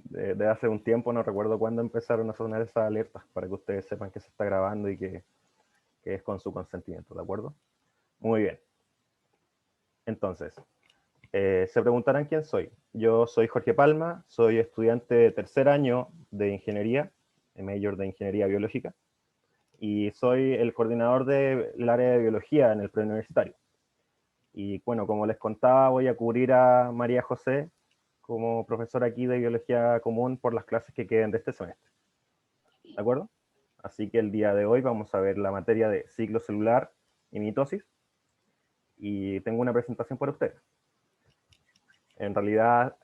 De hace un tiempo, no recuerdo cuándo empezaron a sonar esas alertas, para que ustedes sepan que se está grabando y que es con su consentimiento, ¿de acuerdo? Muy bien. Entonces, se preguntarán quién soy. Yo soy Jorge Palma, soy estudiante de tercer año de ingeniería, mayor de ingeniería biológica, y soy el coordinador del área de biología en el preuniversitario. Y bueno, como les contaba, voy a cubrir a María José como profesora aquí de biología común por las clases que queden de este semestre. ¿De acuerdo? Así que el día de hoy vamos a ver la materia de ciclo celular y mitosis. Y tengo una presentación para ustedes. En realidad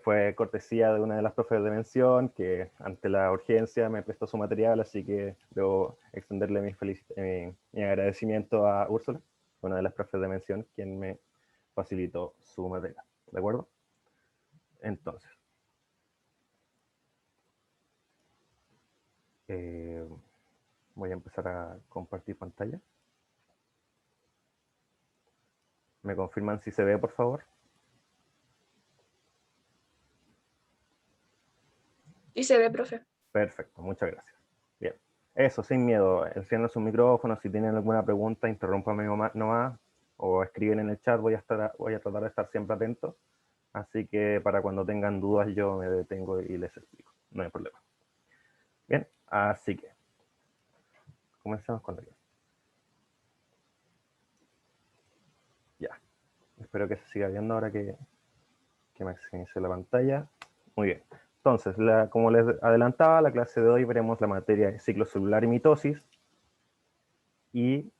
fue cortesía de una de las profes de mención que ante la urgencia me prestó su material, así que debo extenderle mi agradecimiento a Úrsula, una de las profes de mención, quien me facilitó su material. ¿De acuerdo? Entonces, voy a empezar a compartir pantalla. ¿Me confirman si se ve, por favor? Y se ve, profe. Perfecto, muchas gracias. Bien, eso, sin miedo, enciendan su micrófono, si tienen alguna pregunta, interrúmpame nomás, o escriben en el chat, voy a tratar de estar siempre atento, así que para cuando tengan dudas yo me detengo y les explico, no hay problema. Bien, así que, comencemos con la clase. Ya, espero que se siga viendo ahora que maximice la pantalla. Muy bien. Entonces, como les adelantaba, la clase de hoy veremos la materia de ciclo celular y mitosis. Y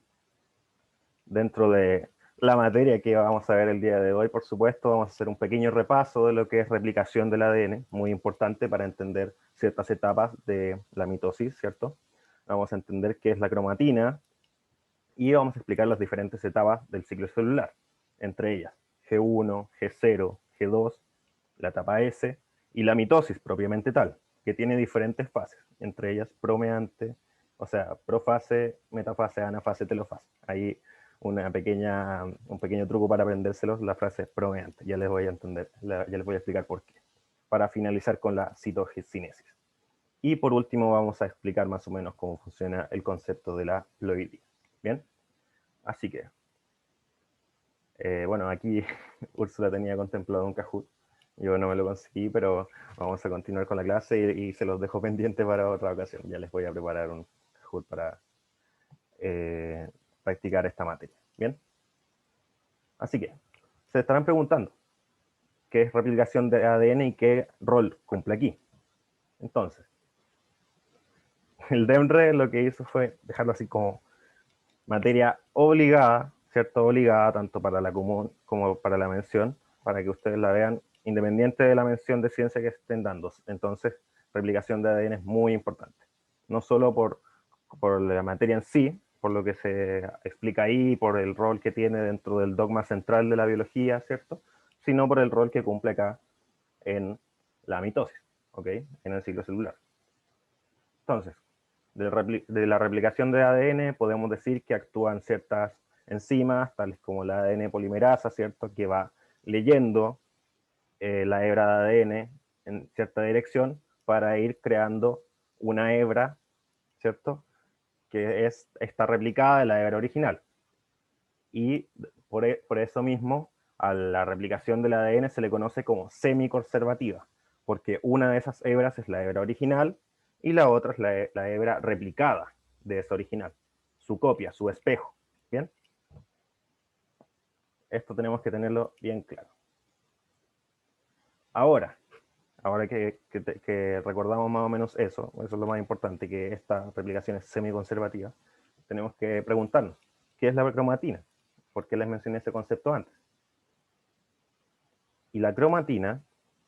dentro de la materia que vamos a ver el día de hoy, por supuesto, vamos a hacer un pequeño repaso de lo que es replicación del ADN, muy importante para entender ciertas etapas de la mitosis, ¿cierto? Vamos a entender qué es la cromatina y vamos a explicar las diferentes etapas del ciclo celular, entre ellas G1, G0, G2, la etapa S y la mitosis propiamente tal, que tiene diferentes fases, entre ellas promeante, o sea, profase, metafase, anafase, telofase. Ahí un pequeño truco para aprendérselos, la frase promeante, ya les voy a explicar por qué, para finalizar con la citocinesis. Y por último vamos a explicar más o menos cómo funciona el concepto de la ploidía. Bien, así que, bueno, aquí Úrsula tenía contemplado un Kahoot. Yo no me lo conseguí, pero vamos a continuar con la clase y se los dejo pendiente para otra ocasión. Ya les voy a preparar un Kahoot para practicar esta materia. Bien, así que se estarán preguntando qué es replicación de ADN y qué rol cumple aquí. Entonces, el DEMRE lo que hizo fue dejarlo así como materia obligada, ¿cierto? Obligada tanto para la común como para la mención, para que ustedes la vean independiente de la mención de ciencia que estén dando. Entonces, replicación de ADN es muy importante. No solo por la materia en sí, por lo que se explica ahí, por el rol que tiene dentro del dogma central de la biología, ¿cierto? Sino por el rol que cumple acá en la mitosis, ¿ok? En el ciclo celular. Entonces, de la replicación de ADN podemos decir que actúan ciertas enzimas, tales como la ADN polimerasa, ¿cierto? Que va leyendo la hebra de ADN en cierta dirección para ir creando una hebra, ¿cierto? Que está replicada de la hebra original. Y por eso mismo a la replicación del ADN se le conoce como semiconservativa, porque una de esas hebras es la hebra original y la otra es la hebra replicada de esa original, su copia, su espejo. ¿Bien? Esto tenemos que tenerlo bien claro. Ahora que recordamos más o menos eso es lo más importante, que esta replicación es semiconservativa, tenemos que preguntarnos, ¿qué es la cromatina? ¿Por qué les mencioné ese concepto antes? Y la cromatina,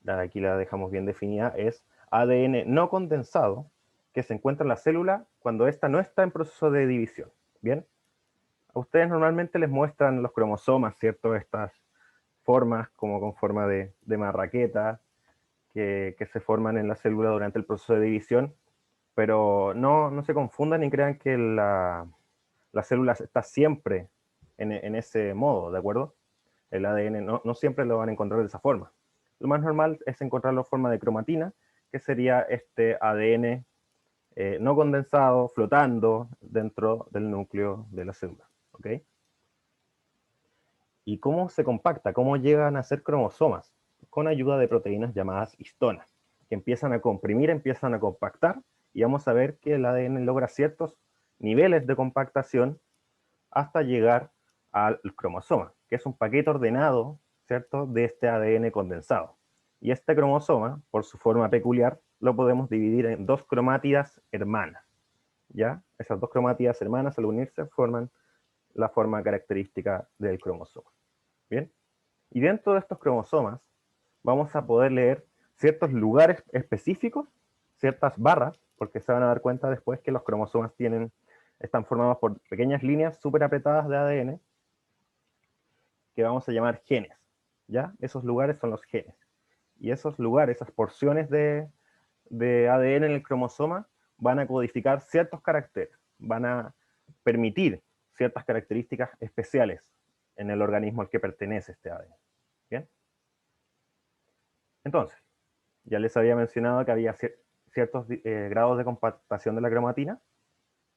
aquí la dejamos bien definida, es ADN no condensado que se encuentra en la célula cuando ésta no está en proceso de división. ¿Bien? A ustedes normalmente les muestran los cromosomas, ¿cierto? Estas formas como con forma de marraqueta que se forman en la célula durante el proceso de división, pero no se confundan ni crean que la célula está siempre en ese modo, ¿de acuerdo? El ADN no siempre lo van a encontrar de esa forma. lo más normal es encontrarlo en forma de cromatina, que sería este ADN no condensado, flotando dentro del núcleo de la célula. ¿Ok? ¿Y cómo se compacta? ¿Cómo llegan a ser cromosomas? Con ayuda de proteínas llamadas histonas, que empiezan a comprimir, empiezan a compactar, y vamos a ver que el ADN logra ciertos niveles de compactación hasta llegar al cromosoma, que es un paquete ordenado, ¿cierto?, de este ADN condensado. Y este cromosoma, por su forma peculiar, lo podemos dividir en dos cromátidas hermanas, ¿ya? Esas dos cromátidas hermanas, al unirse, forman la forma característica del cromosoma. ¿Bien? Y dentro de estos cromosomas vamos a poder leer ciertos lugares específicos, ciertas barras, porque se van a dar cuenta después que los cromosomas están formados por pequeñas líneas súper apretadas de ADN, que vamos a llamar genes, ¿ya? Esos lugares son los genes. Y esos lugares, esas porciones de ADN en el cromosoma, van a codificar ciertos caracteres, van a permitir ciertas características especiales en el organismo al que pertenece este ADN. ¿Bien? Entonces, ya les había mencionado que había ciertos grados de compactación de la cromatina.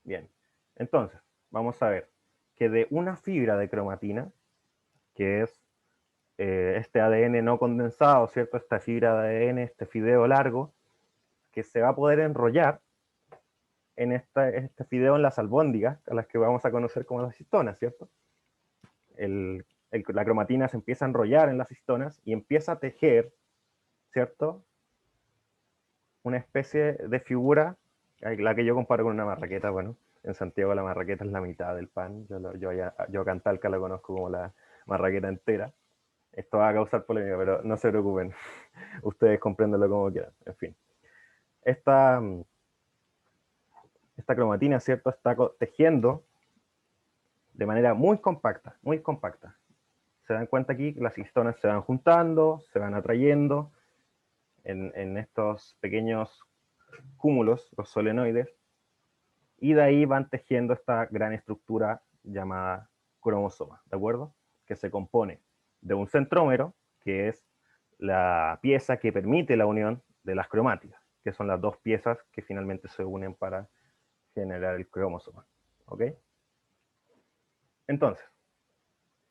Bien, entonces, vamos a ver que de una fibra de cromatina, que es este ADN no condensado, ¿cierto? Esta fibra de ADN, este fideo largo, que se va a poder enrollar en este fideo en las albóndigas, a las que vamos a conocer como las histonas, ¿cierto? La cromatina se empieza a enrollar en las histonas y empieza a tejer, ¿cierto?, una especie de figura, la que yo comparo con una marraqueta. Bueno, en Santiago la marraqueta es la mitad del pan, yo a Cantalca la conozco como la marraqueta entera. Esto va a causar polémica, pero no se preocupen, ustedes compréndanlo como quieran. En fin, esta cromatina, ¿cierto?, está tejiendo de manera muy compacta, muy compacta. Se dan cuenta aquí que las histonas se van juntando, se van atrayendo en estos pequeños cúmulos, los solenoides, y de ahí van tejiendo esta gran estructura llamada cromosoma, ¿de acuerdo? Que se compone de un centrómero, que es la pieza que permite la unión de las cromátidas, que son las dos piezas que finalmente se unen para generar el cromosoma. ¿Ok? Entonces,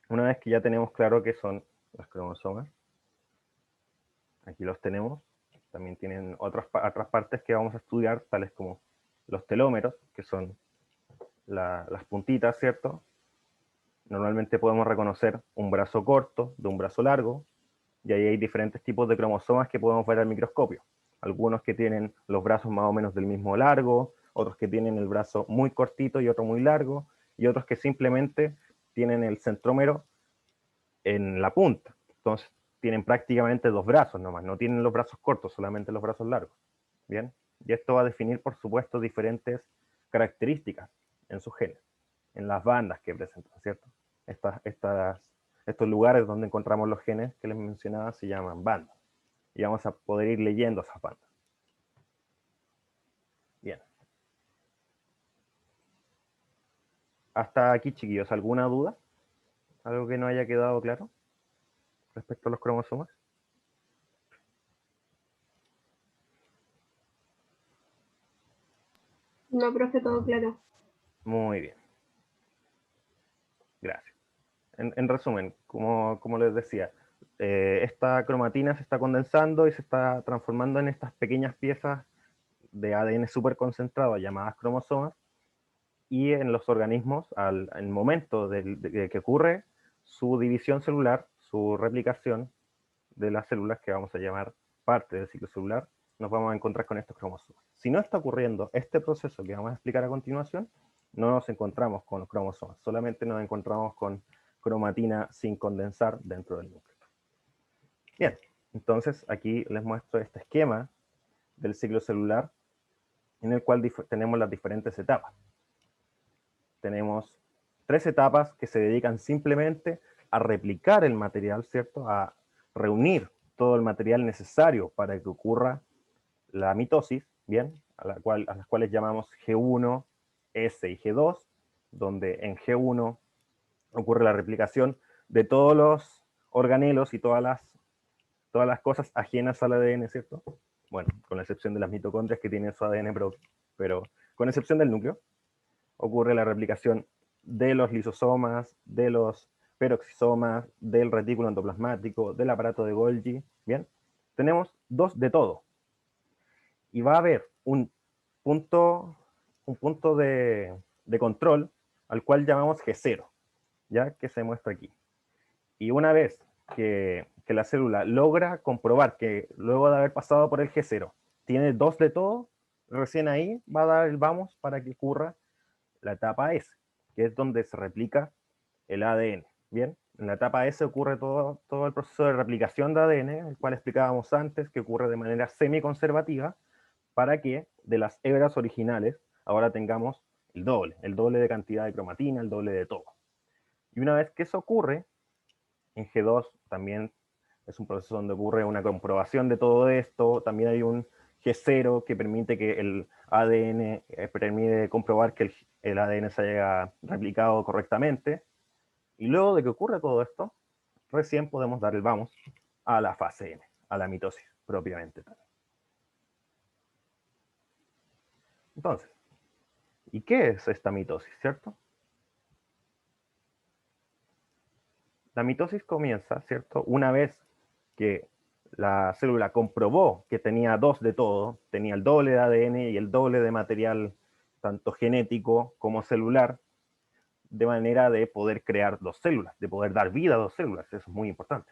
una vez que ya tenemos claro qué son los cromosomas, aquí los tenemos, también tienen otras partes que vamos a estudiar, tales como los telómeros, que son las puntitas, ¿cierto? Normalmente podemos reconocer un brazo corto de un brazo largo, y ahí hay diferentes tipos de cromosomas que podemos ver al microscopio. Algunos que tienen los brazos más o menos del mismo largo, otros que tienen el brazo muy cortito y otro muy largo, y otros que simplemente tienen el centrómero en la punta. Entonces tienen prácticamente dos brazos nomás, no tienen los brazos cortos, solamente los brazos largos. ¿Bien? Y esto va a definir, por supuesto, diferentes características en sus genes, en las bandas que presentan, ¿cierto? Estos lugares donde encontramos los genes que les mencionaba se llaman bandas. Y vamos a poder ir leyendo esas bandas. Bien. Hasta aquí, chiquillos, ¿alguna duda? ¿Algo que no haya quedado claro respecto a los cromosomas? No, profe, todo claro. Muy bien. Gracias. En resumen, como les decía, esta cromatina se está condensando y se está transformando en estas pequeñas piezas de ADN súper concentrado llamadas cromosomas, y en los organismos, en el momento de que ocurre su división celular, su replicación de las células, que vamos a llamar parte del ciclo celular, nos vamos a encontrar con estos cromosomas. Si no está ocurriendo este proceso que vamos a explicar a continuación, no nos encontramos con los cromosomas, solamente nos encontramos con cromatina sin condensar dentro del núcleo. Bien, entonces aquí les muestro este esquema del ciclo celular en el cual tenemos las diferentes etapas. Tenemos 3 etapas que se dedican simplemente a replicar el material, ¿cierto? A reunir todo el material necesario para que ocurra la mitosis, ¿bien? A las cuales llamamos G1, S y G2, donde en G1 ocurre la replicación de todos los organelos y todas las todas las cosas ajenas al ADN, ¿cierto? Bueno, con la excepción de las mitocondrias que tienen su ADN propio, pero con excepción del núcleo, ocurre la replicación de los lisosomas, de los peroxisomas, del retículo endoplasmático, del aparato de Golgi, ¿bien? Tenemos dos de todo. Y va a haber un punto de control al cual llamamos G0, ¿ya? Que se muestra aquí. Y una vez que la célula logra comprobar que luego de haber pasado por el G0 tiene dos de todo, recién ahí va a dar el vamos para que ocurra la etapa S, que es donde se replica el ADN. Bien, en la etapa S ocurre todo el proceso de replicación de ADN, el cual explicábamos antes, que ocurre de manera semiconservativa, para que de las hebras originales ahora tengamos el doble de cantidad de cromatina, el doble de todo. Y una vez que eso ocurre, en G2 también es un proceso donde ocurre una comprobación de todo esto, también hay un G0 que permite que el ADN, permite comprobar que el ADN se haya replicado correctamente, y luego de que ocurre todo esto, recién podemos dar el vamos a la fase N, a la mitosis propiamente tal. Entonces, ¿y qué es esta mitosis, cierto? La mitosis comienza, ¿cierto? Una vez que la célula comprobó que tenía dos de todo, tenía el doble de ADN y el doble de material, tanto genético como celular, de manera de poder crear dos células, de poder dar vida a dos células. Eso es muy importante.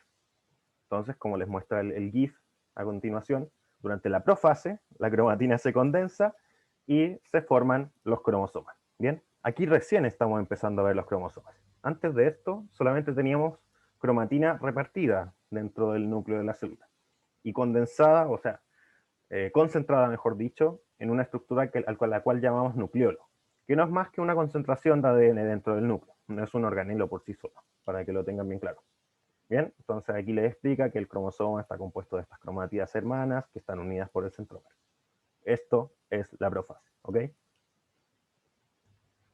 Entonces, como les muestra el GIF a continuación, durante la profase, la cromatina se condensa y se forman los cromosomas. Bien, aquí recién estamos empezando a ver los cromosomas. Antes de esto, solamente teníamos cromatina repartida dentro del núcleo de la célula y condensada, o sea, concentrada, mejor dicho, en una estructura a la cual llamamos nucleolo, que no es más que una concentración de ADN dentro del núcleo, no es un organelo por sí solo, para que lo tengan bien claro. Bien, entonces aquí les explica que el cromosoma está compuesto de estas cromátidas hermanas que están unidas por el centrómero. Esto es la profase, ¿ok?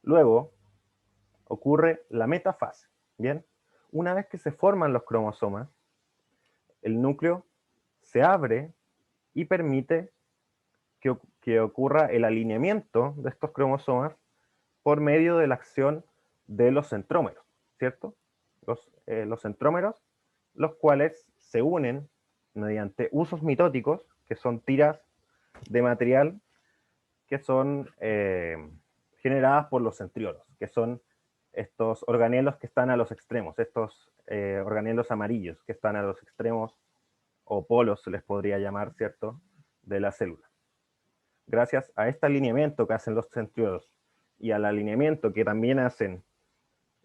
Luego ocurre la metafase, ¿bien? Una vez que se forman los cromosomas, el núcleo se abre y permite que ocurra el alineamiento de estos cromosomas por medio de la acción de los centrómeros, ¿cierto? Los centrómeros, los cuales se unen mediante usos mitóticos, que son tiras de material que son generadas por los centriolos, que son estos organelos que están a los extremos, estos organelos amarillos que están a los extremos, o polos se les podría llamar, ¿cierto?, de la célula. Gracias a este alineamiento que hacen los centriolos y al alineamiento que también hacen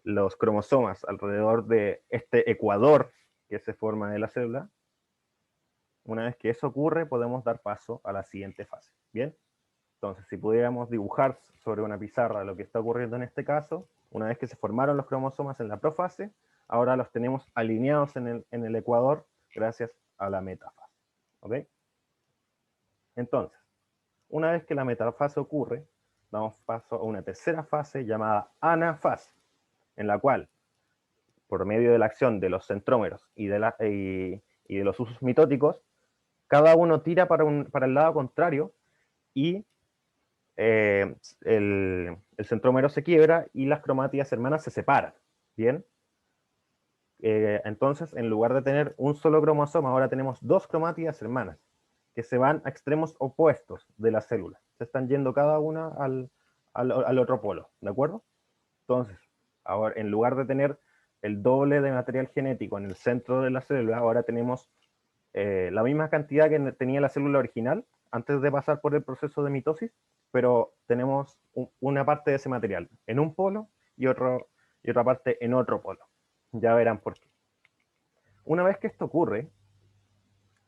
los cromosomas alrededor de este ecuador que se forma de la célula, una vez que eso ocurre, podemos dar paso a la siguiente fase. ¿Bien? Entonces, si pudiéramos dibujar sobre una pizarra lo que está ocurriendo en este caso, una vez que se formaron los cromosomas en la profase, ahora los tenemos alineados en el ecuador gracias a la metafase. ¿Ok? Entonces, una vez que la metafase ocurre, damos paso a una tercera fase llamada anafase, en la cual, por medio de la acción de los centrómeros y de los usos mitóticos, cada uno tira para el lado contrario y el centrómero se quiebra y las cromátidas hermanas se separan. ¿Bien? Entonces, en lugar de tener un solo cromosoma, ahora tenemos dos cromátidas hermanas que se van a extremos opuestos de la célula. Se están yendo cada una al otro polo, ¿de acuerdo? Entonces, ahora, en lugar de tener el doble de material genético en el centro de la célula, ahora tenemos la misma cantidad que tenía la célula original antes de pasar por el proceso de mitosis, pero tenemos una parte de ese material en un polo y otra parte en otro polo. Ya verán por qué. Una vez que esto ocurre,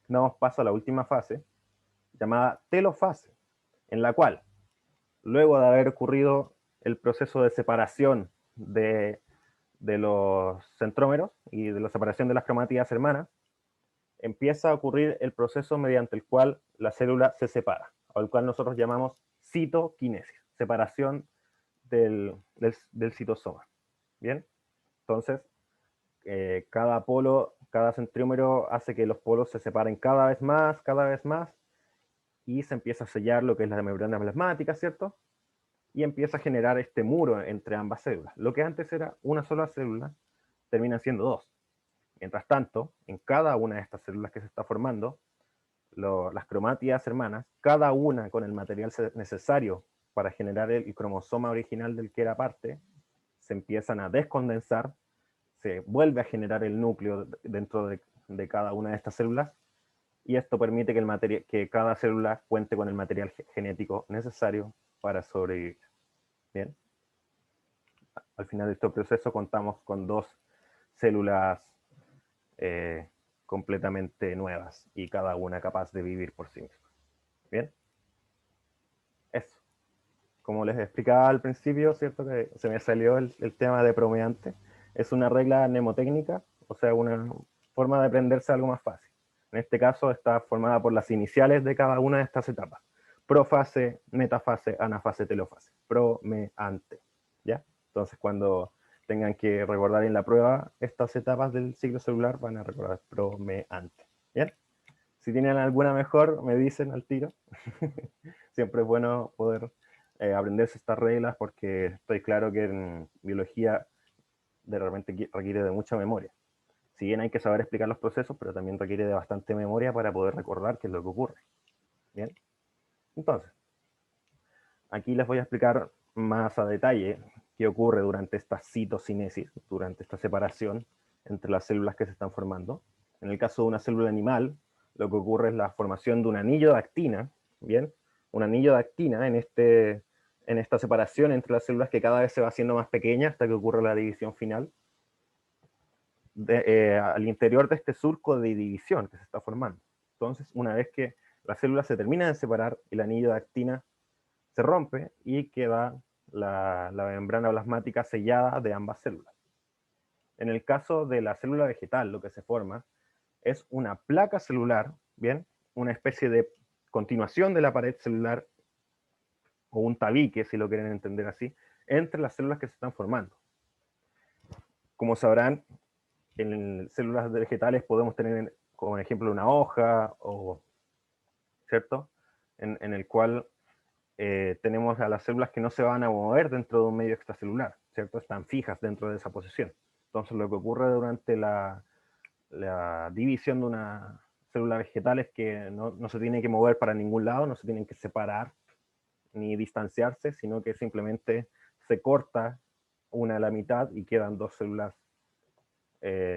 damos paso a la última fase, llamada telofase, en la cual, luego de haber ocurrido el proceso de separación de los centrómeros y de la separación de las cromátidas hermanas, empieza a ocurrir el proceso mediante el cual la célula se separa, o el cual nosotros llamamos citoquinesis, separación del citosoma. ¿Bien? Entonces, cada Cada centriómero hace que los polos se separen cada vez más, y se empieza a sellar lo que es la membrana plasmática, ¿cierto? Y empieza a generar este muro entre ambas células. Lo que antes era una sola célula, termina siendo dos. Mientras tanto, en cada una de estas células que se está formando, las cromátidas hermanas, cada una con el material necesario para generar el cromosoma original del que era parte, se empiezan a descondensar, se vuelve a generar el núcleo dentro de cada una de estas células, y esto permite que cada célula cuente con el material genético necesario para sobrevivir. Bien. Al final de este proceso contamos con dos células completamente nuevas y cada una capaz de vivir por sí misma. Bien. Eso. Como les explicaba al principio, ¿cierto? Que se me salió el tema de promeante. Es una regla mnemotécnica, o sea, una forma de aprenderse algo más fácil. En este caso está formada por las iniciales de cada una de estas etapas. Profase, metafase, anafase, telofase. Promeante. ¿Ya? Entonces, cuando tengan que recordar en la prueba estas etapas del ciclo celular, van a recordar promeante. ¿Bien? Si tienen alguna mejor, me dicen al tiro. Siempre es bueno poder aprenderse estas reglas, porque estoy claro que en biología de repente requiere de mucha memoria. Si bien hay que saber explicar los procesos, pero también requiere de bastante memoria para poder recordar qué es lo que ocurre. Bien, entonces, aquí les voy a explicar más a detalle qué ocurre durante esta citocinesis, durante esta separación entre las células que se están formando. En el caso de una célula animal, lo que ocurre es la formación de un anillo de actina, ¿bien? Un anillo de actina en esta separación entre las células, que cada vez se va haciendo más pequeña hasta que ocurre la división final, al interior de este surco de división que se está formando. Entonces, una vez que las células se terminan de separar, el anillo de actina se rompe y queda la membrana plasmática sellada de ambas células. En el caso de la célula vegetal, lo que se forma es una placa celular, ¿bien? Una especie de continuación de la pared celular, o un tabique, si lo quieren entender así, entre las células que se están formando. Como sabrán, en células vegetales podemos tener como ejemplo una hoja, ¿cierto? En el cual tenemos a las células que no se van a mover dentro de un medio extracelular, ¿cierto? Están fijas dentro de esa posición. Entonces lo que ocurre durante la división de una célula vegetal es que no se tiene que mover para ningún lado, no se tienen que separar ni distanciarse, sino que simplemente se corta una a la mitad y quedan dos células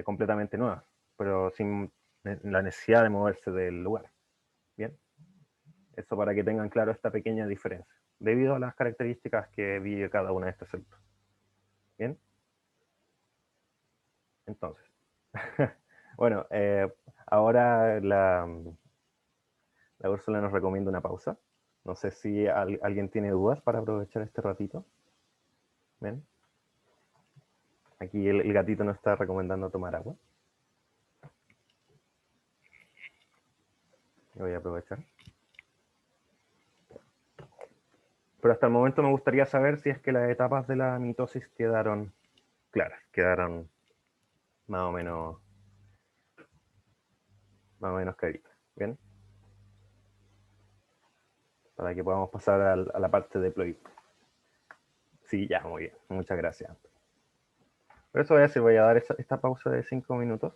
completamente nuevas, pero sin la necesidad de moverse del lugar. Bien, eso para que tengan claro esta pequeña diferencia, debido a las características que vive cada una de estas células. Bien, entonces, bueno, ahora la Úrsula nos recomienda una pausa. No sé si alguien tiene dudas para aprovechar este ratito. Bien, aquí el gatito nos está recomendando tomar agua. Voy a aprovechar. Pero hasta el momento me gustaría saber si es que las etapas de la mitosis quedaron claras, quedaron más o menos claritas. Bien, para que podamos pasar a la parte de ploid. Sí, ya, muy bien, muchas gracias. Por eso voy a dar esta pausa de 5 minutos,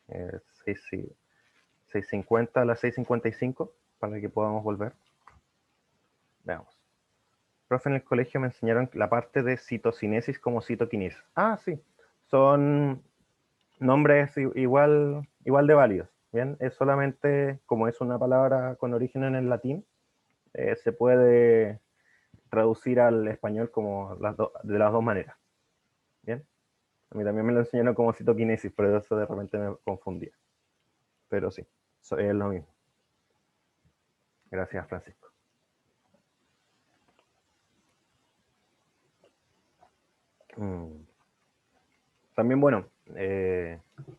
6:50 a las 6:55, para que podamos volver. Veamos. Profe, en el colegio me enseñaron la parte de citocinesis como citoquinesis. Ah, sí, son nombres igual de válidos. Bien, es solamente, como es una palabra con origen en el latín, se puede traducir al español como de las dos maneras. Bien, a mí también me lo enseñaron como citoquinesis, pero eso de repente me confundía. Pero sí, es lo mismo. Gracias, Francisco. También, bueno,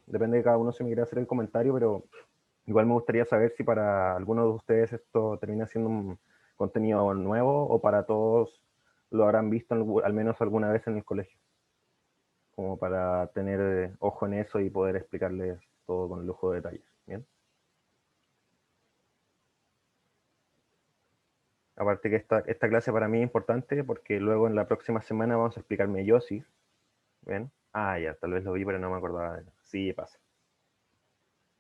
depende de cada uno si me quiere hacer el comentario, pero igual me gustaría saber si para algunos de ustedes esto termina siendo un contenido nuevo, o para todos lo habrán visto al menos alguna vez en el colegio, como para tener ojo en eso y poder explicarles todo con lujo de detalles. Bien. Aparte que esta clase para mí es importante porque luego en la próxima semana vamos a explicar meiosis. ¿Bien? Ah, ya, tal vez lo vi, pero no me acordaba de eso. Sí, pasa.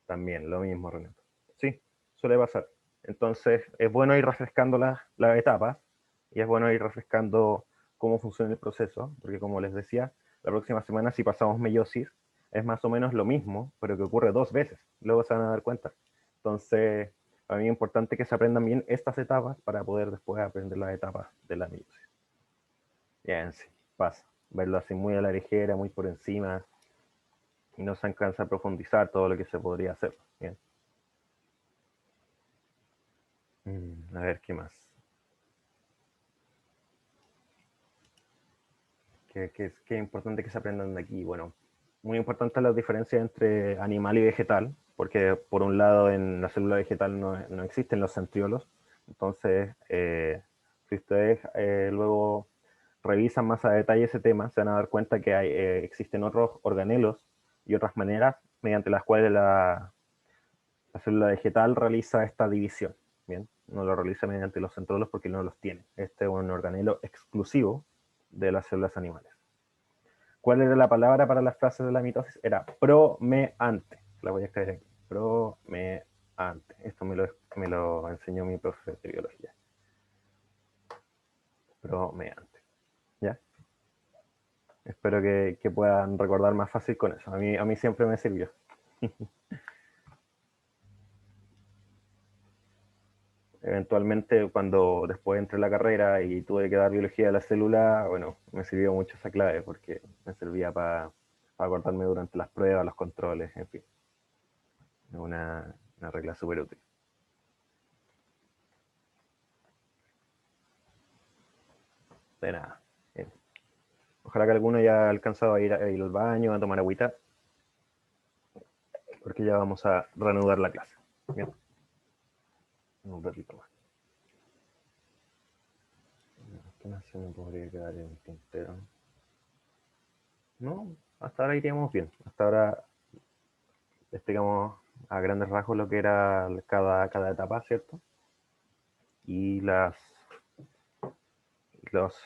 También, lo mismo, Renato. Sí, suele pasar. Entonces, es bueno ir refrescando las etapas y es bueno ir refrescando cómo funciona el proceso, porque como les decía, la próxima semana si pasamos meiosis, es más o menos lo mismo, pero que ocurre 2 veces. Luego se van a dar cuenta. Entonces, para mí es importante que se aprendan bien estas etapas para poder después aprender las etapas de la meiosis. Bien, sí, pasa. Verlo así muy a la ligera, muy por encima, y no se alcanza a profundizar todo lo que se podría hacer. Bien. A ver, ¿qué más? ¿Qué es importante que se aprendan de aquí? Bueno, muy importante la diferencia entre animal y vegetal, porque por un lado en la célula vegetal no existen los centriolos, entonces si ustedes luego revisan más a detalle ese tema, se van a dar cuenta que existen otros organelos y otras maneras mediante las cuales la célula vegetal realiza esta división. Bien, no lo realiza mediante los centriolos porque no los tiene. Este es un organelo exclusivo de las células animales. ¿Cuál era la palabra para las frases de la mitosis? Era promeante. La voy a escribir aquí. Promeante. Esto me lo enseñó mi profe de biología. Promeante. ¿Ya? Espero que puedan recordar más fácil con eso. A mí siempre me sirvió. Eventualmente, cuando después entré en la carrera y tuve que dar biología de la célula, bueno, me sirvió mucho esa clave porque me servía para acordarme durante las pruebas, los controles, en fin. Es una regla súper útil. De nada. Bien. Ojalá que alguno haya alcanzado a ir al baño, a tomar agüita, porque ya vamos a reanudar la clase. Bien. Un ratito más. ¿Qué más se me podría quedar en el tintero? No, hasta ahora iríamos bien. Hasta ahora explicamos a grandes rasgos lo que era cada etapa, ¿cierto? Y los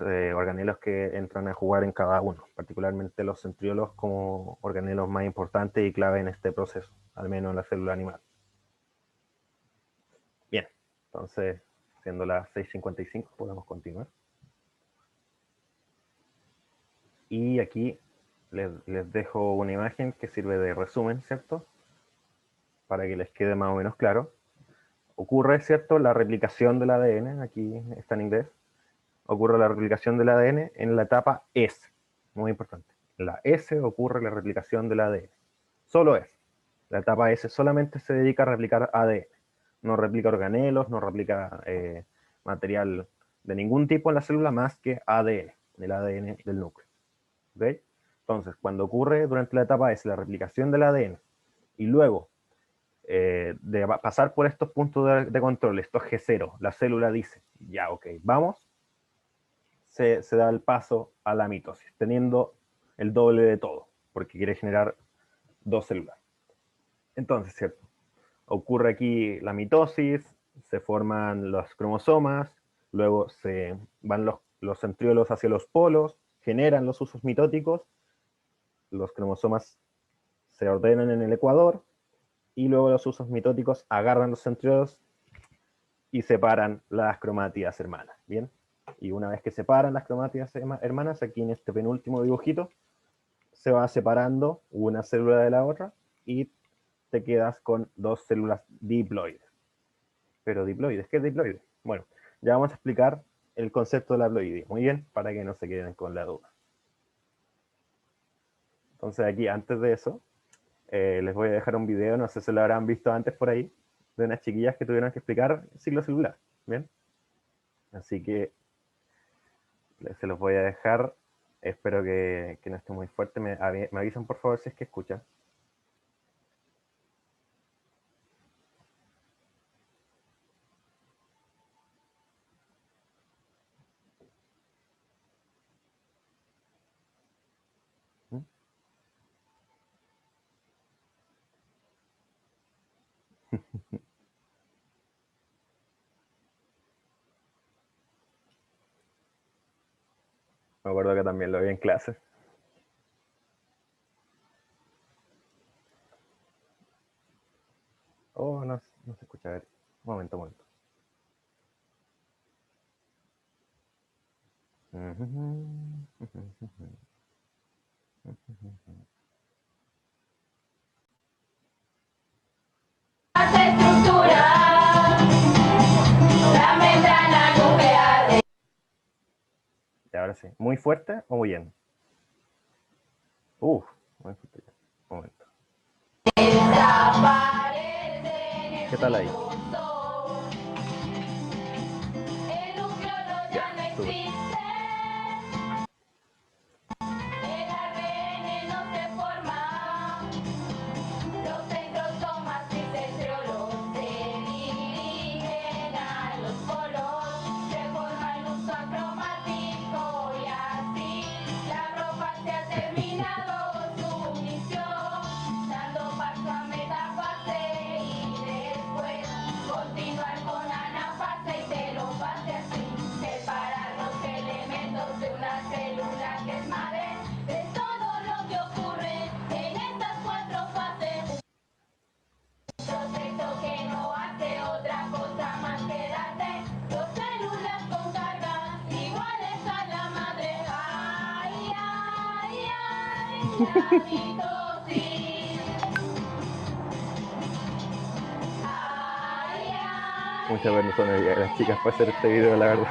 organelos que entran a jugar en cada uno, particularmente los centriolos como organelos más importantes y clave en este proceso, al menos en la célula animal. Bien, entonces, siendo las 6:55, podemos continuar. Y aquí les dejo una imagen que sirve de resumen, ¿cierto? Para que les quede más o menos claro. Ocurre, ¿cierto? La replicación del ADN, aquí está en inglés, ocurre la replicación del ADN en la etapa S, muy importante. En la S ocurre la replicación del ADN, solo S. La etapa S solamente se dedica a replicar ADN, no replica organelos, no replica material de ningún tipo en la célula más que ADN, el ADN del núcleo. ¿Okay? Entonces, cuando ocurre durante la etapa S la replicación del ADN y luego de pasar por estos puntos de control, estos G0, la célula dice, ya, ok, vamos, se da el paso a la mitosis, teniendo el doble de todo, porque quiere generar 2 células. Entonces, ¿cierto? Ocurre aquí la mitosis, se forman los cromosomas, luego se van los centriolos hacia los polos, generan los usos mitóticos, los cromosomas se ordenan en el ecuador, y luego los usos mitóticos agarran los centriolos y separan las cromátidas hermanas, ¿bien? Y una vez que separan las cromátidas hermanas, aquí en este penúltimo dibujito, se va separando una célula de la otra y te quedas con 2 células diploides. Pero diploides, ¿qué es diploide? Bueno, ya vamos a explicar el concepto de la haploidea, muy bien, para que no se queden con la duda. Entonces aquí, antes de eso, les voy a dejar un video, no sé si lo habrán visto antes por ahí, de unas chiquillas que tuvieron que explicar el ciclo celular, ¿bien? Así que se los voy a dejar. Espero que no esté muy fuerte. Me avisan por favor si es que escuchan. Me acuerdo que también lo vi en clase. Oh, no, no se escucha. A ver, un momento, un momento. Y ahora sí. ¿Muy fuerte o muy bien? Muy fuerte. Un momento. ¿Qué tal ahí? Ya, súper. Muchas veces son las chicas para hacer este video, la verdad.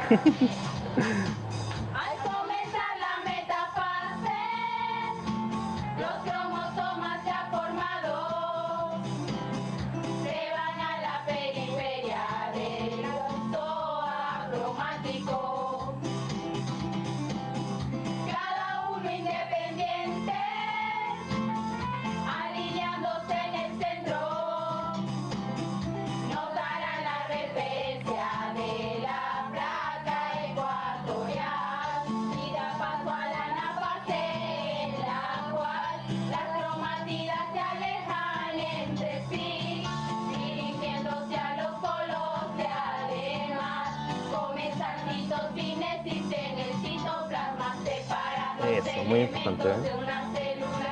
Eso, muy importante, ¿eh?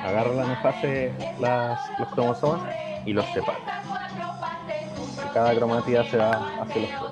Agarra la anafase, los cromosomas y los separa. Y cada cromatida se va hacia los polos.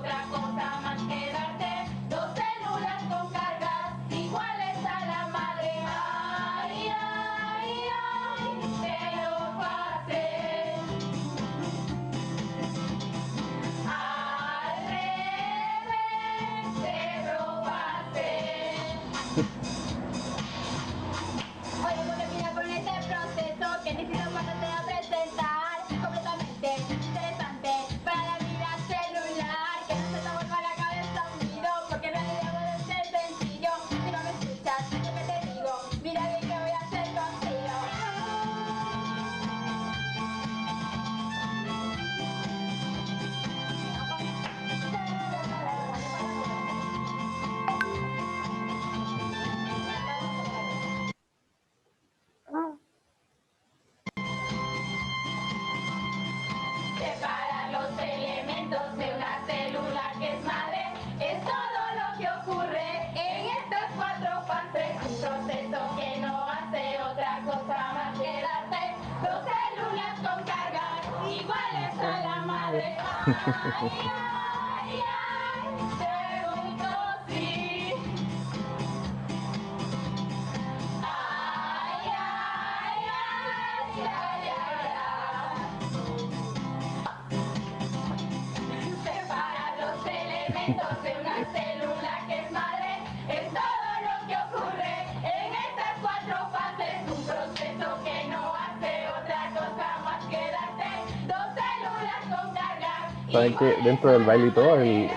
Saben que dentro del baile y todo, el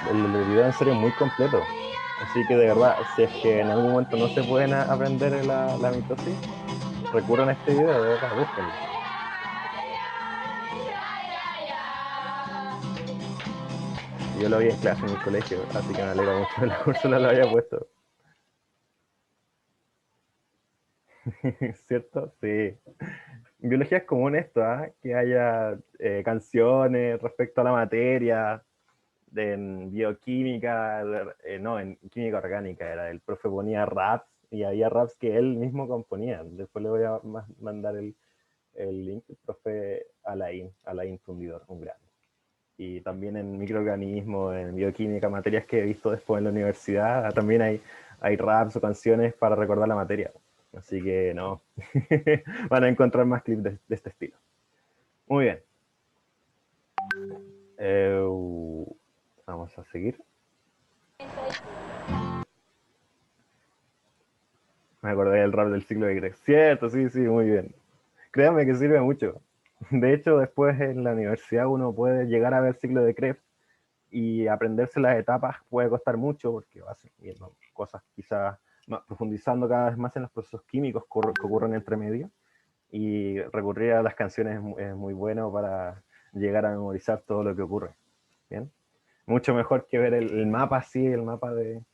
video en serio es muy completo. Así que de verdad, si es que en algún momento no se pueden aprender la mitosis, recurran a este video, de verdad, búsquenlo. Yo lo vi en clase en el colegio, así que me alegra mucho que la Úrsula lo haya puesto. ¿Cierto? Sí. En biología es común esto, ¿ah? Que haya canciones respecto a la materia, en bioquímica, no, en química orgánica era, el profe ponía raps y había raps que él mismo componía. Después le voy a mandar el link, el profe Alain Fundidor, un grande. Y también en microorganismos, en bioquímica, materias que he visto después en la universidad, también hay raps o canciones para recordar la materia. Así que no, van a encontrar más clips de este estilo. Muy bien. Vamos a seguir. Me acordé del rap del ciclo de Krebs. Cierto, sí, sí, muy bien. Créanme que sirve mucho. De hecho, después en la universidad uno puede llegar a ver ciclo de Krebs y aprenderse las etapas puede costar mucho porque vas viendo cosas quizás profundizando cada vez más en los procesos químicos que ocurren entre medio, y recurrir a las canciones es muy bueno para llegar a memorizar todo lo que ocurre. ¿Bien? Mucho mejor que ver el mapa así, el mapa de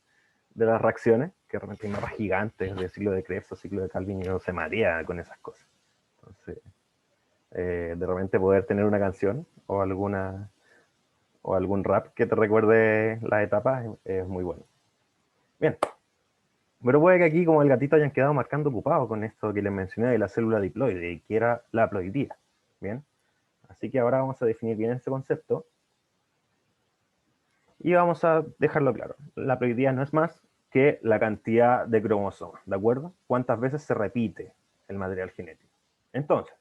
las reacciones, que realmente hay mapas gigantes de ciclo de Krebs o ciclo de Calvin y uno se marea con esas cosas. Entonces, de repente poder tener una canción o algún rap que te recuerde las etapas es muy bueno. Bien, pero puede que aquí como el gatito hayan quedado marcando ocupado con esto que les mencioné de la célula diploide, que era la haploidía. Bien, así que ahora vamos a definir bien ese concepto y vamos a dejarlo claro. La haploidía no es más que la cantidad de cromosomas, ¿de acuerdo? Cuántas veces se repite el material genético. Entonces,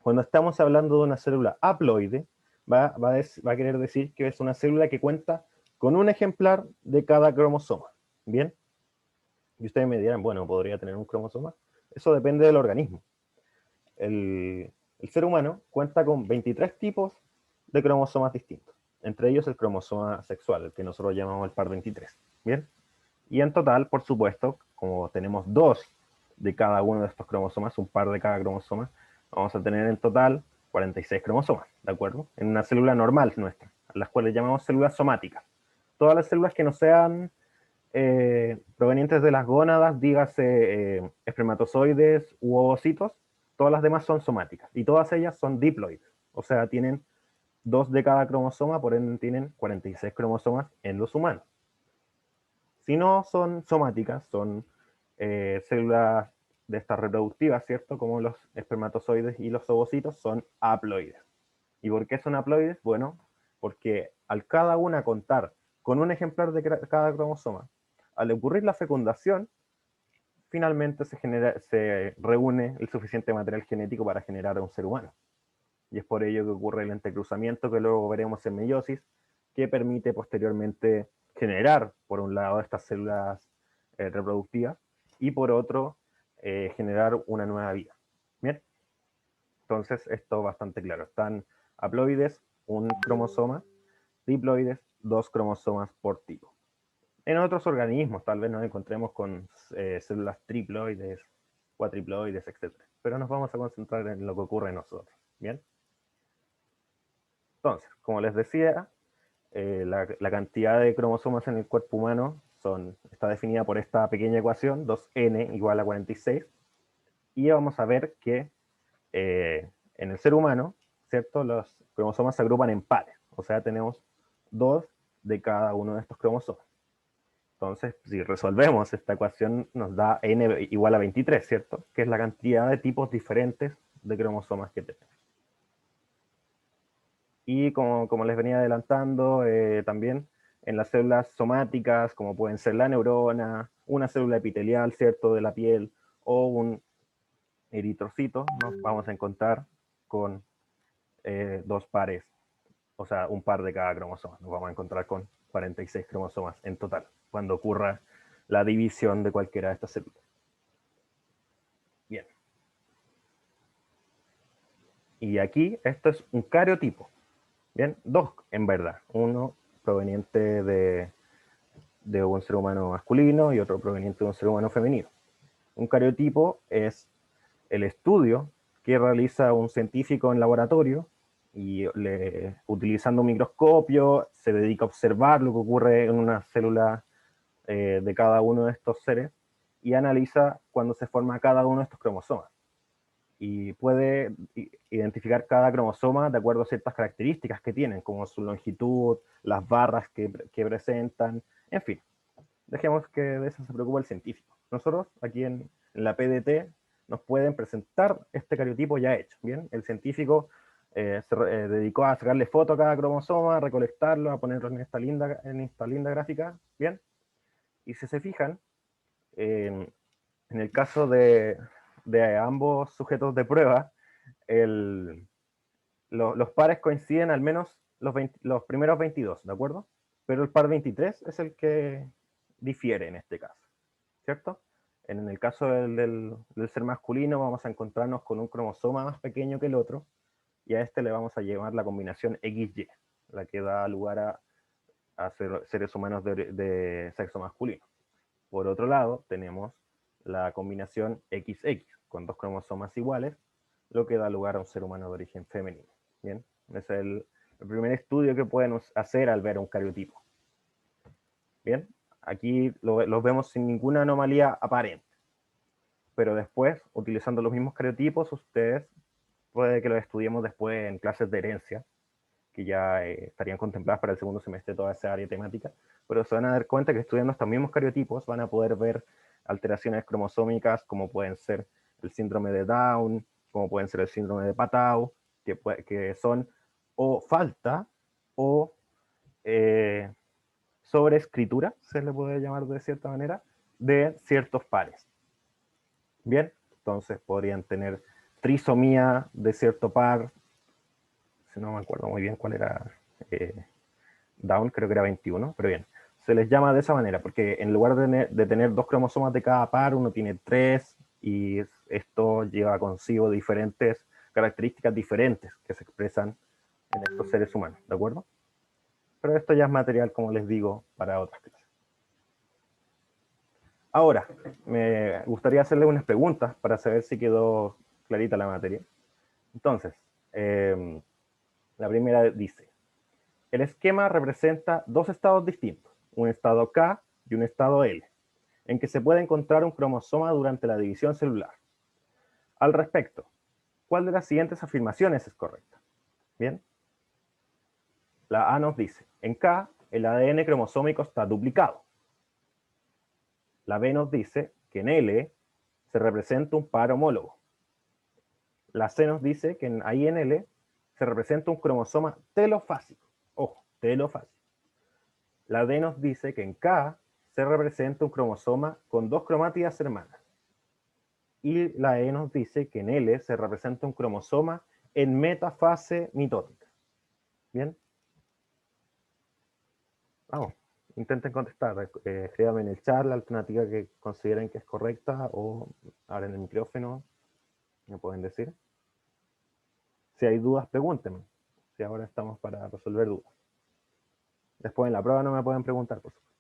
cuando estamos hablando de una célula haploide, va a querer decir que es una célula que cuenta con un ejemplar de cada cromosoma. ¿Bien? Y ustedes me dirán, bueno, ¿podría tener un cromosoma? Eso depende del organismo. El ser humano cuenta con 23 tipos de cromosomas distintos. Entre ellos el cromosoma sexual, el que nosotros llamamos el par 23. ¿Bien? Y en total, por supuesto, como tenemos dos de cada uno de estos cromosomas, un par de cada cromosoma, vamos a tener en total 46 cromosomas, ¿de acuerdo? En una célula normal nuestra, a las cuales llamamos células somáticas. Todas las células que no sean provenientes de las gónadas, dígase espermatozoides u ovocitos, todas las demás son somáticas y todas ellas son diploides, o sea, tienen dos de cada cromosoma, por ende tienen 46 cromosomas en los humanos. Si no son somáticas, son células de estas reproductivas, ¿cierto? Como los espermatozoides y los ovocitos, son haploides. ¿Y por qué son haploides? Bueno, porque al cada una contar con un ejemplar de cada cromosoma, al ocurrir la fecundación, finalmente se reúne el suficiente material genético para generar a un ser humano. Y es por ello que ocurre el entrecruzamiento, que luego veremos en meiosis, que permite posteriormente generar, por un lado, estas células reproductivas y por otro, generar una nueva vida. Bien, entonces esto es bastante claro. Están haploides, un cromosoma, diploides, dos cromosomas por tipo. En otros organismos tal vez nos encontremos con células triploides, cuatriploides, etc. Pero nos vamos a concentrar en lo que ocurre en nosotros. Bien. Entonces, como les decía, la cantidad de cromosomas en el cuerpo humano está definida por esta pequeña ecuación, 2n igual a 46, y vamos a ver que en el ser humano, ¿cierto? Los cromosomas se agrupan en pares, o sea, tenemos dos de cada uno de estos cromosomas. Entonces, si resolvemos esta ecuación, nos da n igual a 23, ¿cierto? Que es la cantidad de tipos diferentes de cromosomas que tenemos. Y como les venía adelantando, también en las células somáticas, como pueden ser la neurona, una célula epitelial, ¿cierto?, de la piel, o un eritrocito, nos vamos a encontrar con dos pares, o sea, un par de cada cromosoma. Nos vamos a encontrar con 46 cromosomas en total, cuando ocurra la división de cualquiera de estas células. Bien. Y aquí, esto es un cariotipo. Bien, dos en verdad. Uno proveniente de un ser humano masculino y otro proveniente de un ser humano femenino. Un cariotipo es el estudio que realiza un científico en laboratorio y utilizando un microscopio se dedica a observar lo que ocurre en una célula de cada uno de estos seres y analiza cuando se forma cada uno de estos cromosomas. y puede identificar cada cromosoma de acuerdo a ciertas características que tienen, como su longitud, las barras que presentan, en fin. Dejemos que de eso se preocupe el científico. Nosotros, aquí en la PDT, nos pueden presentar este cariotipo ya hecho, ¿bien? El científico se dedicó a sacarle foto a cada cromosoma, a recolectarlo, a ponerlo en esta linda gráfica, ¿bien? Y si se fijan, en el caso de ambos sujetos de prueba, los pares coinciden al menos los primeros 22, ¿de acuerdo? Pero el par 23 es el que difiere en este caso, ¿cierto? En el caso del ser masculino vamos a encontrarnos con un cromosoma más pequeño que el otro, y a este le vamos a llamar la combinación XY, la que da lugar a seres humanos de sexo masculino. Por otro lado, tenemos la combinación XX, con dos cromosomas iguales, lo que da lugar a un ser humano de origen femenino. Bien, ese es el primer estudio que pueden hacer al ver un cariotipo. Bien, aquí los vemos sin ninguna anomalía aparente. Pero después, utilizando los mismos cariotipos, ustedes puede que los estudiemos después en clases de herencia, que ya estarían contempladas para el segundo semestre toda esa área temática, pero se van a dar cuenta que estudiando estos mismos cariotipos van a poder ver alteraciones cromosómicas como pueden ser el síndrome de Down, como pueden ser el síndrome de Patau, que son o falta o sobreescritura, se le puede llamar de cierta manera, de ciertos pares. Bien, entonces podrían tener trisomía de cierto par, si no me acuerdo muy bien cuál era, Down, creo que era 21, pero bien, se les llama de esa manera, porque en lugar de tener dos cromosomas de cada par, uno tiene 3, y esto lleva consigo diferentes características diferentes que se expresan en estos seres humanos, ¿de acuerdo? Pero esto ya es material, como les digo, para otras clases. Ahora, me gustaría hacerle unas preguntas para saber si quedó clarita la materia. Entonces, la primera dice, el esquema representa dos estados distintos, un estado K y un estado L, en que se puede encontrar un cromosoma durante la división celular. Al respecto, ¿cuál de las siguientes afirmaciones es correcta? Bien. La A nos dice, en K el ADN cromosómico está duplicado. La B nos dice que en L se representa un par homólogo. La C nos dice que ahí en L se representa un cromosoma telofásico. Ojo, telofásico. La D nos dice que en K se representa un cromosoma con dos cromátidas hermanas. Y la E nos dice que en L se representa un cromosoma en metafase mitótica. ¿Bien? Vamos, intenten contestar. Escríbanme en el chat la alternativa que consideren que es correcta o abren el micrófono. ¿Me pueden decir? Si hay dudas, pregúntenme. Si ahora estamos para resolver dudas. Después en la prueba no me pueden preguntar, por supuesto.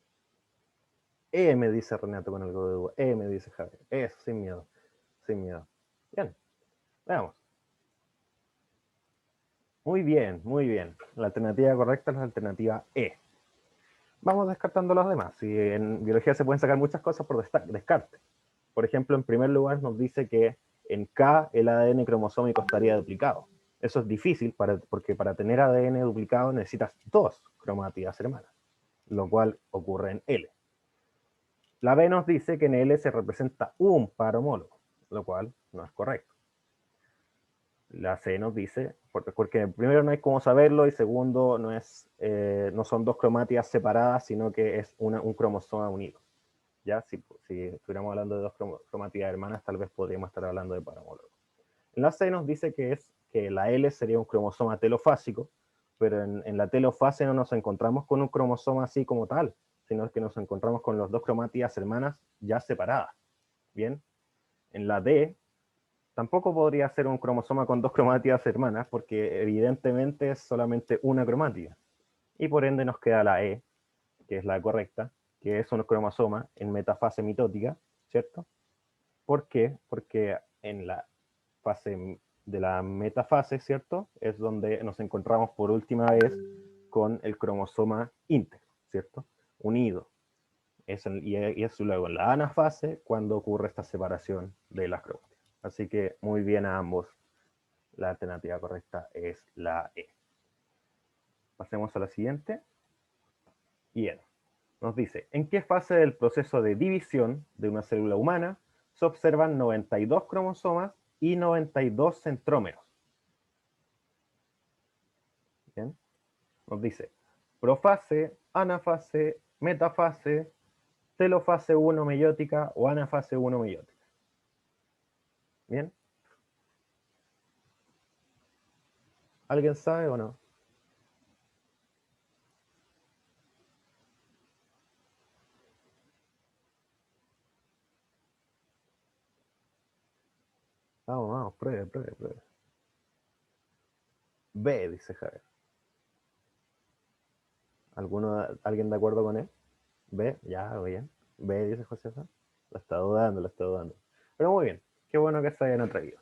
Me dice Renato con algo de duda. Me dice Javier. Eso, sin miedo. Sin miedo. Bien, veamos. Muy bien, muy bien. La alternativa correcta es la alternativa E. Vamos descartando las demás. Si en biología se pueden sacar muchas cosas por descarte. Por ejemplo, en primer lugar nos dice que en K el ADN cromosómico estaría duplicado. Eso es difícil porque para tener ADN duplicado necesitas dos cromátidas hermanas, lo cual ocurre en L. La B nos dice que en L se representa un par homólogo, lo cual no es correcto. La C nos dice, porque primero no hay cómo saberlo y segundo no son dos cromátidas separadas, sino que es un cromosoma unido. ¿Ya? Si estuviéramos hablando de dos cromátidas hermanas, tal vez podríamos estar hablando de par homólogo. En la C nos dice que la L sería un cromosoma telofásico, pero en la telofase no nos encontramos con un cromosoma así como tal, sino que nos encontramos con las dos cromátidas hermanas ya separadas. Bien, en la D tampoco podría ser un cromosoma con dos cromátidas hermanas, porque evidentemente es solamente una cromátida. Y por ende nos queda la E, que es la correcta, que es un cromosoma en metafase mitótica, ¿cierto? ¿Por qué? Porque en la fase de la metafase, ¿cierto? Es donde nos encontramos por última vez con el cromosoma íntegro, ¿cierto? Unido. Y es luego en la anafase cuando ocurre esta separación de las cromátidas. Así que muy bien a ambos. La alternativa correcta es la E. Pasemos a la siguiente. Bien. Nos dice, ¿en qué fase del proceso de división de una célula humana se observan 92 cromosomas y 92 centrómeros? Bien. Nos dice, profase, anafase, metafase, telofase 1 meiótica o anafase 1 meiótica. Bien. ¿Alguien sabe o no? Vamos, pruebe. B, dice Javier. ¿Alguien de acuerdo con él? B, ya, bien. B, dice José. La está dudando. Pero muy bien, qué bueno que se hayan atrevido.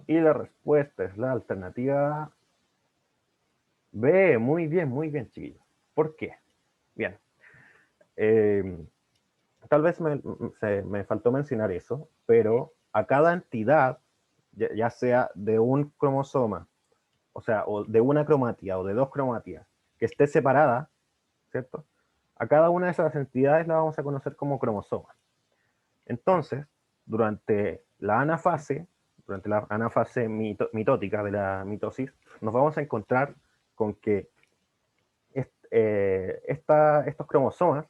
Y la respuesta es la alternativa B. Muy bien, chiquillos. ¿Por qué? Bien. Tal vez me faltó mencionar eso, pero a cada entidad, ya sea de un cromosoma, o sea, o de una cromatía o de dos cromatías, que esté separada, ¿cierto? A cada una de esas entidades la vamos a conocer como cromosomas. Entonces, durante la anafase mitótica de la mitosis, nos vamos a encontrar con que estos cromosomas,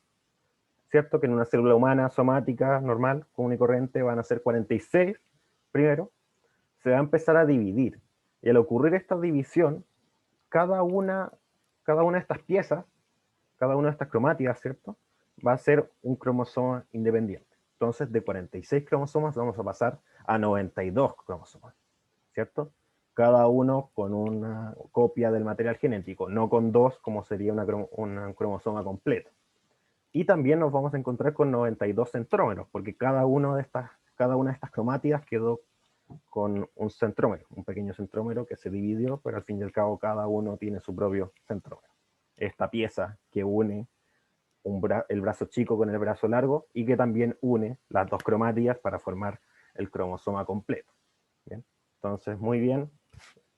¿cierto? Que en una célula humana somática normal, común y corriente, van a ser 46 primero, se va a empezar a dividir. Y al ocurrir esta división, cada una de estas piezas, cada una de estas cromátidas, ¿cierto? Va a ser un cromosoma independiente. Entonces, de 46 cromosomas vamos a pasar a 92 cromosomas, ¿cierto? Cada uno con una copia del material genético, no con dos, como sería un cromosoma completo. Y también nos vamos a encontrar con 92 centrómeros, porque cada una de estas cromátidas quedó con un centrómero, un pequeño centrómero que se dividió, pero al fin y al cabo cada uno tiene su propio centrómero. Esta pieza que une el brazo chico con el brazo largo y que también une las dos cromátidas para formar el cromosoma completo. ¿Bien? Entonces, muy bien,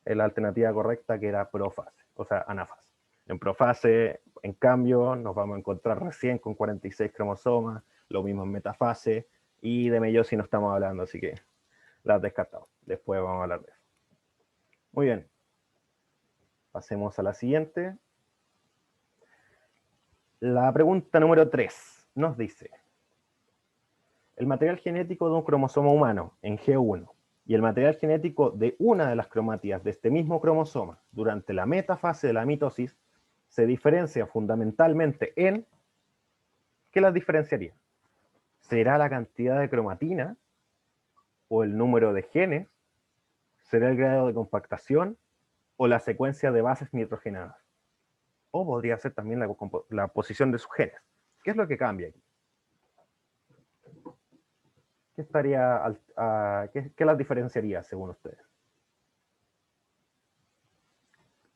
la alternativa correcta que era profase, o sea, anafase. En profase, en cambio, nos vamos a encontrar recién con 46 cromosomas, lo mismo en metafase, y de meiosis no estamos hablando, así que las descartamos. Después vamos a hablar de eso. Muy bien. Pasemos a la siguiente. La pregunta número 3 nos dice, el material genético de un cromosoma humano en G1 y el material genético de una de las cromátidas de este mismo cromosoma durante la metafase de la mitosis se diferencia fundamentalmente en... ¿Qué las diferenciaría? ¿Será la cantidad de cromatina o el número de genes? ¿Será el grado de compactación o la secuencia de bases nitrogenadas? O podría ser también la posición de sus genes. ¿Qué es lo que cambia aquí? ¿Qué las diferenciaría según ustedes?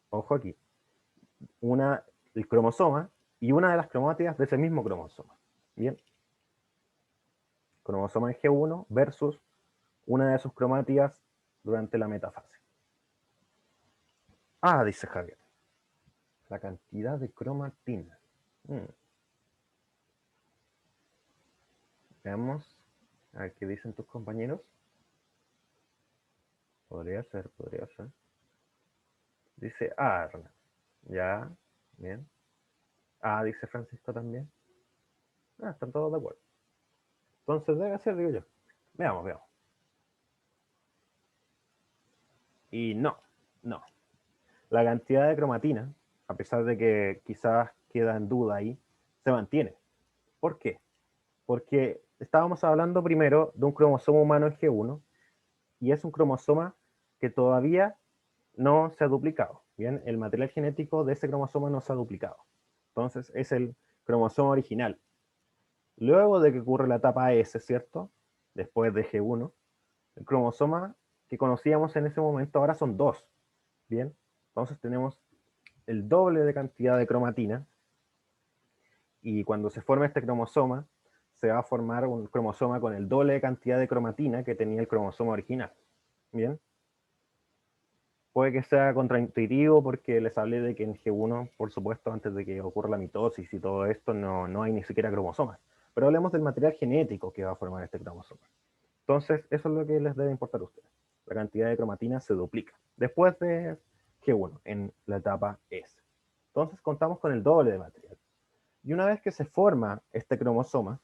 Ojo aquí. El cromosoma y una de las cromátidas de ese mismo cromosoma. Bien. Cromosoma en G1 versus una de sus cromátidas durante la metafase. Ah, dice Javier. La cantidad de cromatina. Veamos. A ver qué dicen tus compañeros. Podría ser. Dice Arna. Ya, bien. Ah, dice Francisco también. Ah, están todos de acuerdo. Entonces debe ser, digo yo. Veamos. Y no. La cantidad de cromatina, a pesar de que quizás queda en duda ahí, se mantiene. ¿Por qué? Porque estábamos hablando primero de un cromosoma humano en G1 y es un cromosoma que todavía no se ha duplicado. Bien, el material genético de ese cromosoma no se ha duplicado. Entonces es el cromosoma original. Luego de que ocurre la etapa S, ¿cierto? Después de G1, el cromosoma que conocíamos en ese momento ahora son 2. Bien, entonces tenemos el doble de cantidad de cromatina y cuando se forma este cromosoma se va a formar un cromosoma con el doble de cantidad de cromatina que tenía el cromosoma original. ¿Bien? Puede que sea contraintuitivo porque les hablé de que en G1, por supuesto, antes de que ocurra la mitosis y todo esto, no hay ni siquiera cromosomas. Pero hablemos del material genético que va a formar este cromosoma. Entonces, eso es lo que les debe importar a ustedes. La cantidad de cromatina se duplica después de G1, en la etapa S. Entonces, contamos con el doble de material. Y una vez que se forma este cromosoma,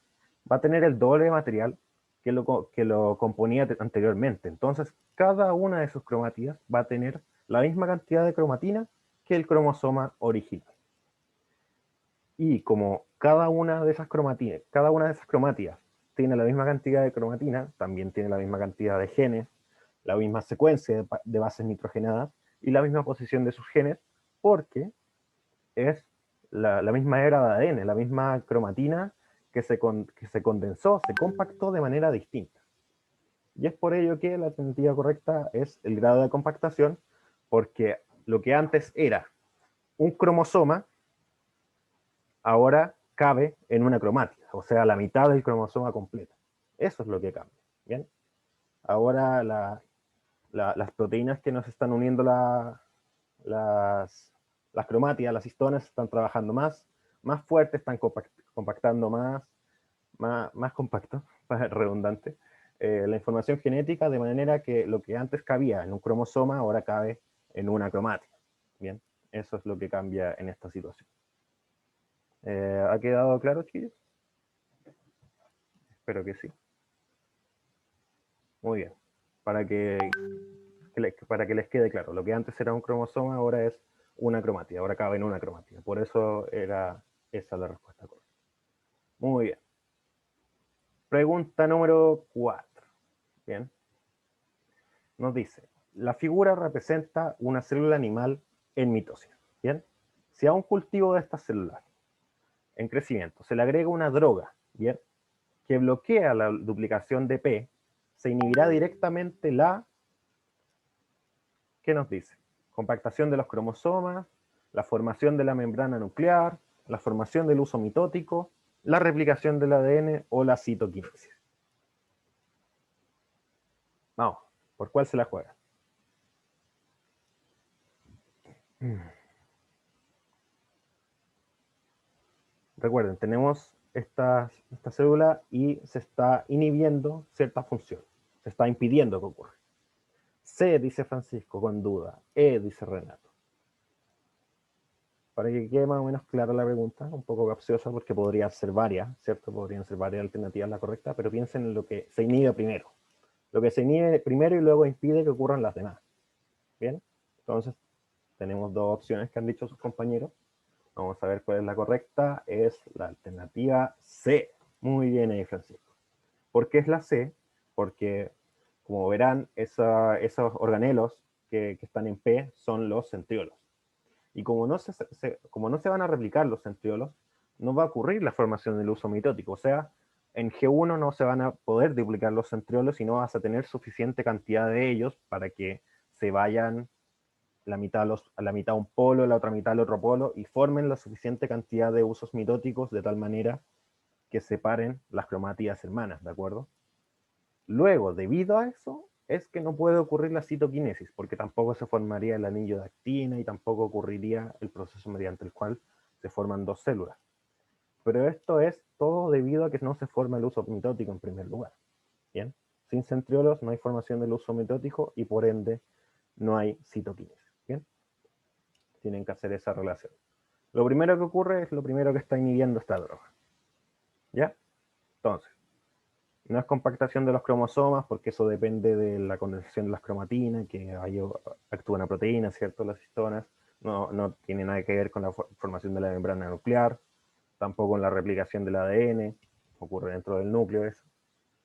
va a tener el doble de material que lo componía anteriormente. Entonces, cada una de sus cromatías va a tener la misma cantidad de cromatina que el cromosoma original. Y como cada una de esas cromatías tiene la misma cantidad de cromatina, también tiene la misma cantidad de genes, la misma secuencia de bases nitrogenadas y la misma posición de sus genes, porque es la misma hebra de ADN, la misma cromatina que se condensó, se compactó de manera distinta. Y es por ello que la alternativa correcta es el grado de compactación, porque lo que antes era un cromosoma, ahora cabe en una cromática, o sea, la mitad del cromosoma completo. Eso es lo que cambia. ¿Bien? Ahora las proteínas que nos están uniendo las cromátidas, las histonas, están trabajando más fuerte, están compactando más compacto, redundante, la información genética, de manera que lo que antes cabía en un cromosoma ahora cabe en una cromática. Bien, eso es lo que cambia en esta situación. ¿Ha quedado claro, chicos? Espero que sí. Muy bien. Para que les quede claro, lo que antes era un cromosoma ahora es una cromática, ahora cabe en una cromática. Por eso era esa la respuesta correcta. Muy bien. Pregunta número 4. Bien. Nos dice, la figura representa una célula animal en mitosis. Bien. Si a un cultivo de estas células en crecimiento se le agrega una droga, bien, que bloquea la duplicación de P, se inhibirá directamente ¿qué nos dice? Compactación de los cromosomas, la formación de la membrana nuclear, la formación del uso mitótico, la replicación del ADN o la citoquinesis. Vamos, ¿por cuál se la juega? Recuerden, tenemos esta célula y se está inhibiendo cierta función. Se está impidiendo que ocurra. C, dice Francisco, con duda. E, dice Renato. Para que quede más o menos clara la pregunta, un poco capciosa porque podría ser varias, ¿cierto? Podrían ser varias alternativas la correcta, pero piensen en lo que se inhibe primero. Lo que se inhibe primero y luego impide que ocurran las demás. ¿Bien? Entonces, tenemos dos opciones que han dicho sus compañeros. Vamos a ver cuál es la correcta. Es la alternativa C. Muy bien ahí, Francisco. ¿Por qué es la C? Porque, como verán, esos organelos que están en P son los centriolos. Y como no se van a replicar los centriolos, no va a ocurrir la formación del uso mitótico. O sea, en G1 no se van a poder duplicar los centriolos y no vas a tener suficiente cantidad de ellos para que se vayan a la mitad un polo, la otra mitad al otro polo, y formen la suficiente cantidad de usos mitóticos de tal manera que separen las cromátidas hermanas, ¿de acuerdo? Luego, debido a eso, es que no puede ocurrir la citoquinesis, porque tampoco se formaría el anillo de actina y tampoco ocurriría el proceso mediante el cual se forman dos células. Pero esto es todo debido a que no se forma el uso mitótico en primer lugar. ¿Bien? Sin centriolos no hay formación del uso mitótico y por ende no hay citoquinesis. ¿Bien? Tienen que hacer esa relación. Lo primero que ocurre es lo primero que está inhibiendo esta droga. ¿Ya? Entonces, no es compactación de los cromosomas, porque eso depende de la condensación de las cromatinas, que ahí actúa una proteína, ¿cierto? Las histonas. No tiene nada que ver con la formación de la membrana nuclear, tampoco en la replicación del ADN, ocurre dentro del núcleo eso,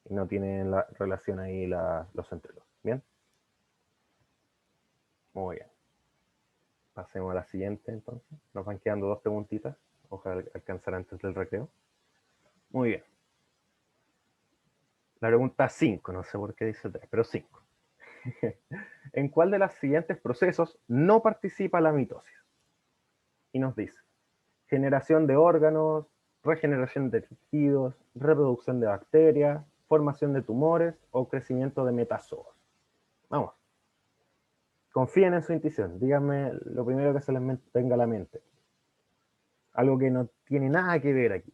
y no tienen la relación ahí los centriolos. ¿Bien? Muy bien. Pasemos a la siguiente entonces. Nos van quedando dos preguntitas. Ojalá alcanzar antes del recreo. Muy bien. La pregunta 5, no sé por qué dice 3, pero 5. ¿En cuál de los siguientes procesos no participa la mitosis? Y nos dice, generación de órganos, regeneración de tejidos, reproducción de bacterias, formación de tumores o crecimiento de metazoos. Vamos. Confíen en su intuición. Díganme lo primero que se les venga a la mente. Algo que no tiene nada que ver aquí.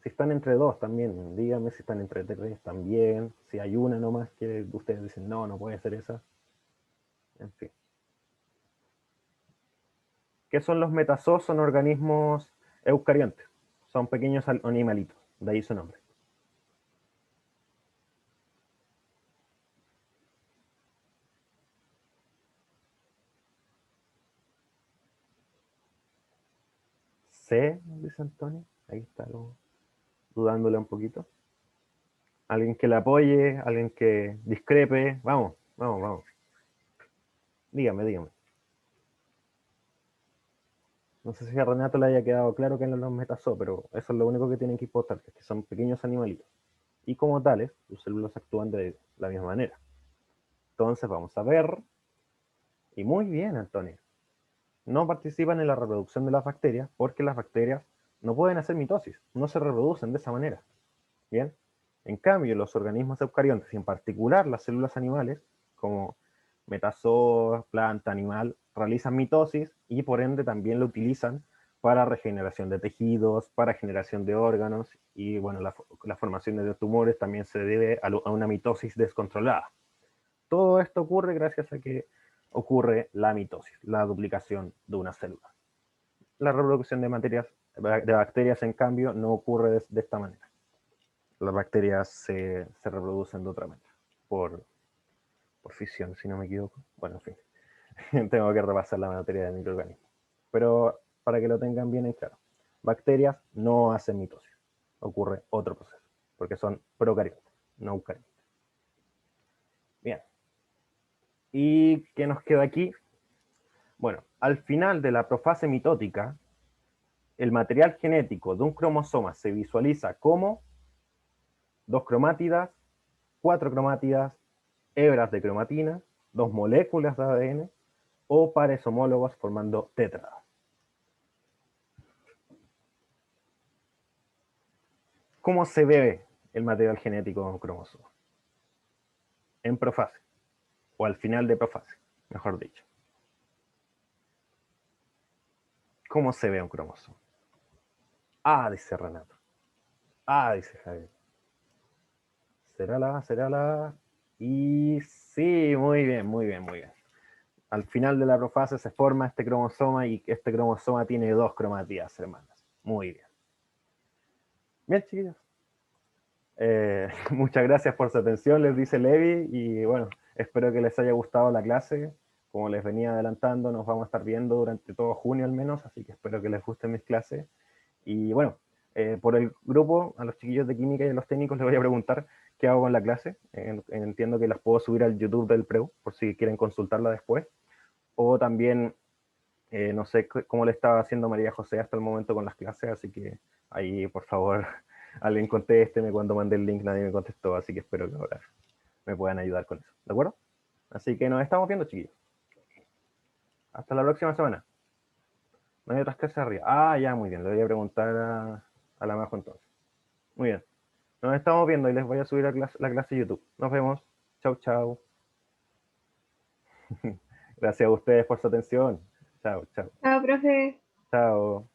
Si están entre dos también, díganme si están entre tres también. Si hay una nomás que ustedes dicen, no, no puede ser esa. En fin. ¿Qué son los metazoos? Son organismos eucariontes. Son pequeños animalitos. De ahí su nombre. C, dice Antonio. Ahí está, dudándole un poquito. Alguien que le apoye, alguien que discrepe. Vamos, vamos, vamos. Dígame, dígame. No sé si a Renato le haya quedado claro que no los metazoos, pero eso es lo único que tienen que importar, que son pequeños animalitos. Y como tales, sus células actúan de la misma manera. Entonces vamos a ver. Y muy bien, Antonio. No participan en la reproducción de las bacterias porque las bacterias no pueden hacer mitosis, no se reproducen de esa manera. Bien. En cambio, los organismos eucariontes, y en particular las células animales, como metazoos, planta, animal, realizan mitosis y por ende también lo utilizan para regeneración de tejidos, para generación de órganos y bueno, la formación de tumores también se debe a una mitosis descontrolada. Todo esto ocurre gracias a que ocurre la mitosis, la duplicación de una célula. La reproducción de bacterias, en cambio, no ocurre de esta manera. Las bacterias se reproducen de otra manera, por fisión, si no me equivoco. Bueno, en fin, tengo que repasar la materia de microorganismos. Pero para que lo tengan bien en claro, bacterias no hacen mitosis, ocurre otro proceso, porque son procariontes, no eucariontes. Bien. ¿Y qué nos queda aquí? Bueno, al final de la profase mitótica, el material genético de un cromosoma se visualiza como dos cromátidas, cuatro cromátidas, hebras de cromatina, dos moléculas de ADN o pares homólogos formando tétradas. ¿Cómo se ve el material genético de un cromosoma? En profase, o al final de profase, mejor dicho. ¿Cómo se ve un cromosoma? Ah, dice Renato. Ah, dice Javier. ¿Será la A? ¿Será la A? Y sí, muy bien, muy bien, muy bien. Al final de la profase se forma este cromosoma y este cromosoma tiene dos cromatías hermanas. Muy bien. Bien, chiquillos. Muchas gracias por su atención, les dice Levi, y bueno, espero que les haya gustado la clase. Como les venía adelantando, nos vamos a estar viendo durante todo junio al menos, así que espero que les gusten mis clases. Y bueno, por el grupo, a los chiquillos de química y a los técnicos les voy a preguntar qué hago con la clase. Entiendo que las puedo subir al YouTube del Preu, por si quieren consultarla después. O también, no sé cómo le estaba haciendo María José hasta el momento con las clases, así que ahí, por favor, alguien contésteme. Cuando mandé el link nadie me contestó, así que espero que ahora me puedan ayudar con eso, ¿de acuerdo? Así que nos estamos viendo, chiquillos. Hasta la próxima semana. No hay otras clases arriba. Ah, ya, muy bien. Le voy a preguntar a la Majo entonces. Muy bien. Nos estamos viendo y les voy a subir la clase YouTube. Nos vemos. Chau, chau. Gracias a ustedes por su atención. Chao, chao. Chao, profe. Chao.